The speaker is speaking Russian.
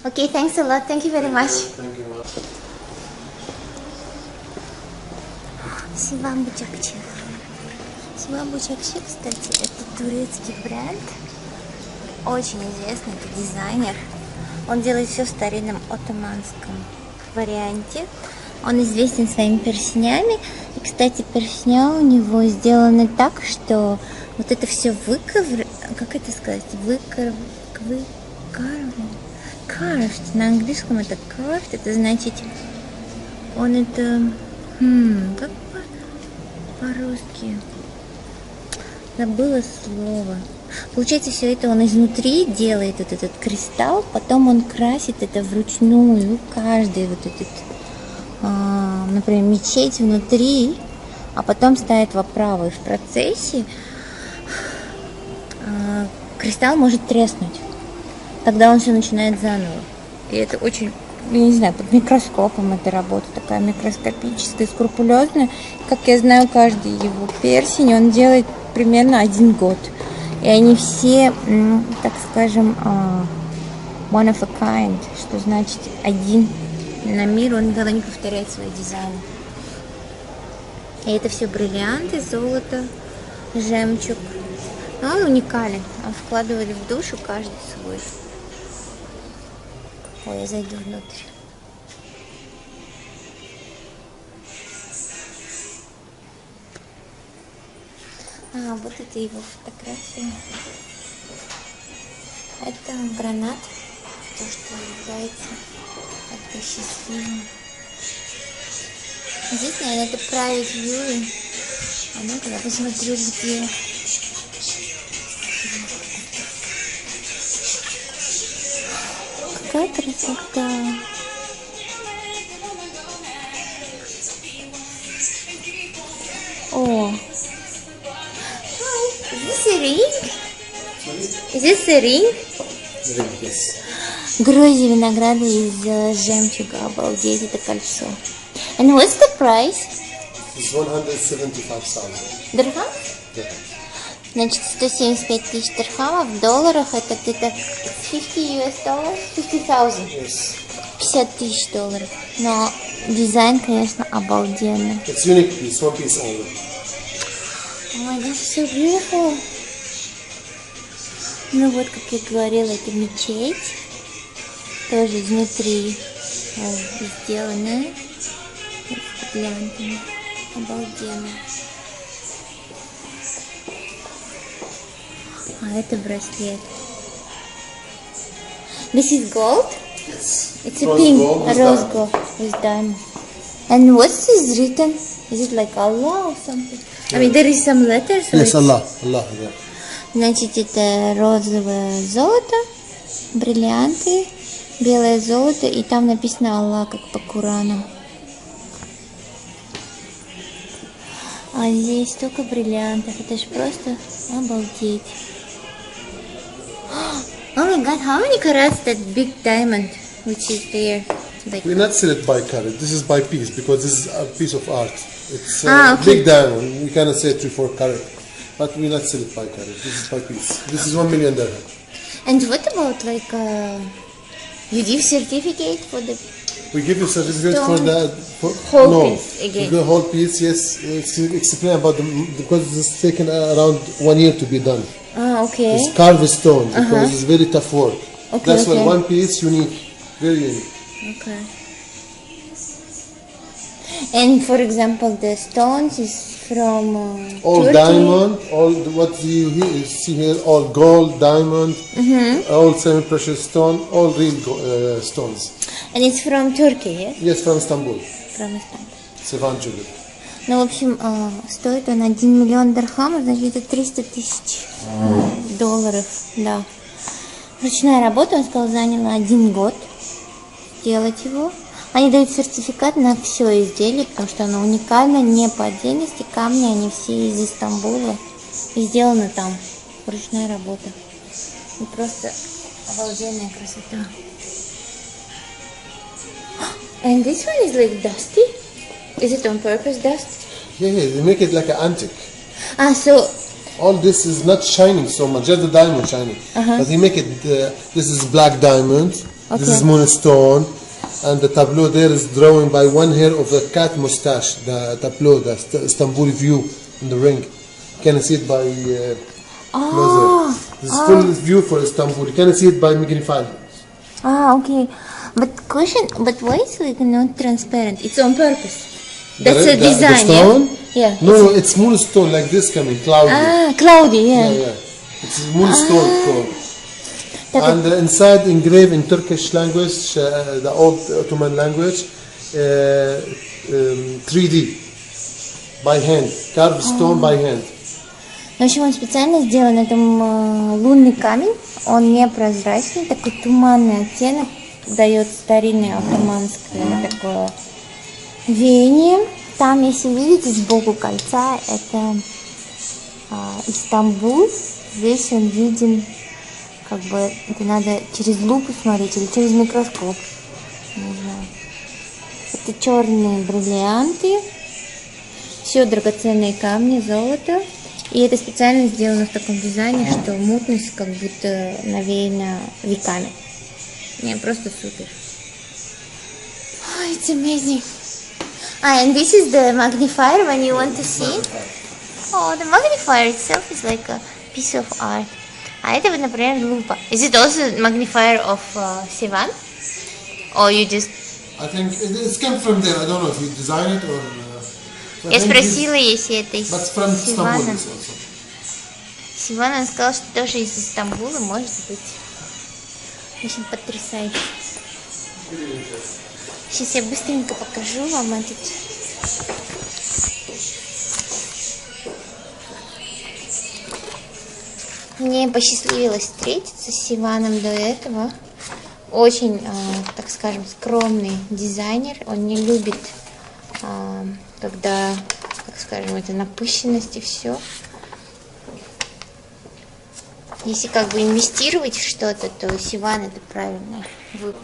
Okay, thanks a lot. Thank you very much. Thank you. Сиван Бычакчы. Сиван Бычакчы, кстати, это турецкий бренд. Очень известный, это дизайнер. Он делает все в старинном отоманском варианте. Он известен своими перстнями. И, кстати, перстня у него сделаны так, что вот это все как это сказать? Carved. На английском это carved. Это значит, он это... как по-русски? Забыла слово. Получается, все это он изнутри делает вот этот кристалл, потом он красит это вручную, каждый вот этот, например, мечеть внутри, а потом ставит в оправу. И в процессе кристалл может треснуть. Тогда он все начинает заново. И это очень, я не знаю, под микроскопом эта работа такая микроскопическая, скрупулезная. Как я знаю, каждый его перстень он делает примерно 1 год. И они все, так скажем, one of a kind, что значит один на мир, он никогда не повторяет свои дизайны. И это все бриллианты, золото, жемчуг. Но он уникален, он вкладывали в душу каждый свой. Ой, я зайду внутрь. Вот это его фотография. Это гранат, то, что является как-то счастливым. Здесь, наверное, это private viewing. А ну-ка, я посмотрю, где. Какая красота! О! Is this a ring? Is this a ring? Ring, yes. Гроздья винограда из жемчуга. Обалдеть, это кольцо. And what's the price? It's 175,000. Дирхам? Yeah. Значит, 175 тысяч дирхамов в долларах это где-то 50 US долларов, 50,000. Yes. 50 тысяч долларов. Но дизайн, конечно, обалденный. It's unique piece, one piece only. Oh my gosh, so beautiful. Ну вот, как я говорила, это мечеть. Тоже изнутри сделанная. С бриллиантами. Обалденно. А это браслет. This is gold? Yes. It's a Rose pink, gold a with rose diamond. gold with diamond. And what's this written? Is it like Allah or something? I mean, there is some letters. Yes, Allah, yeah. Значит, это розовое золото, бриллианты, белое золото, и там написано Аллах, как по Корану. А здесь столько бриллиантов, это же просто обалдеть. Oh my god, how many carats that big diamond which is there? Like, We not sell it by carat. This is by piece because this is a piece of art. It's a Ah, okay. big diamond. We cannot say 3-4 carat, but we not sell it by carat. This is by piece. This is 1 million dirham. and what about like you give certificate for the We give you certificate Stone. for the Whole no, piece again. The whole piece. Yes, explain about because it's taken around 1 year to be done. Ah, okay. It's carved stone because it's very tough work. Okay, That's why okay. one piece unique, very unique. Okay. And for example, the stones is from All Turkey. diamond, all what you see here, all gold, diamond, all semi-precious stone, all real stones. And it's from Turkey, yes? Yes, from Istanbul, From Istanbul. Sevan Jewelry. Ну, в общем, стоит он 1 миллион дирхамов, значит, это 300 тысяч долларов, да. Ручная работа, он сказал, заняла 1 год делать его. Они дают сертификат на все изделие, потому что оно уникально, не по отдельности. Камни, они все из Истамбула. И сделаны там. Ручная работа. И просто обалденная красота. And this one is like dusty? Is it on purpose dust? Yeah, they make it like an antique. So all this is not shining so much, just the diamond shining. But he make it, this is black diamond, this is moonstone, and the tableau there is drawn by one hair of a cat mustache, the tableau, the Istanbul view in the ring. You can see it by closer. This is full view for Istanbul, you can see it by magnified. Okay. But why is like not transparent? It's on purpose. That's a design, the stone? Yeah. No, it's moonstone like this coming, cloudy. Cloudy, yeah. Yeah. It's moonstone called. And inside engraved in Turkish language, the old Ottoman language, 3D, by hand, carved stone by hand. В общем, он специально сделан, это лунный камень, он непрозрачный, такой туманный оттенок, дает старинное оттоманское такое веяние. Там, если видите, сбоку кольца, это Истанбул, здесь он виден, как бы, это надо через лупу смотреть или через микроскоп, не знаю. Это черные бриллианты, все драгоценные камни, золото. И это специально сделано в таком дизайне, что мутность как будто навеяна веками. Не, просто супер. Oh, it's amazing. And this is the magnifier when you want to see it. Oh, the magnifier itself is like a piece of art. А это, например, лупа. Is it also magnifier of Sivan? Or you just... I think it came from there. I don't know if you designed it or... Я спросила, если это из Сивана. Сиван, он сказал, что тоже из Стамбула, может быть. Очень потрясающе. Сейчас я быстренько покажу вам этот. Мне посчастливилось встретиться с Сиваном до этого. Очень, так скажем, скромный дизайнер. Он не любит, когда, так скажем, это напыщенность и все. Если как бы инвестировать в что-то, то Сиван это правильный выбор.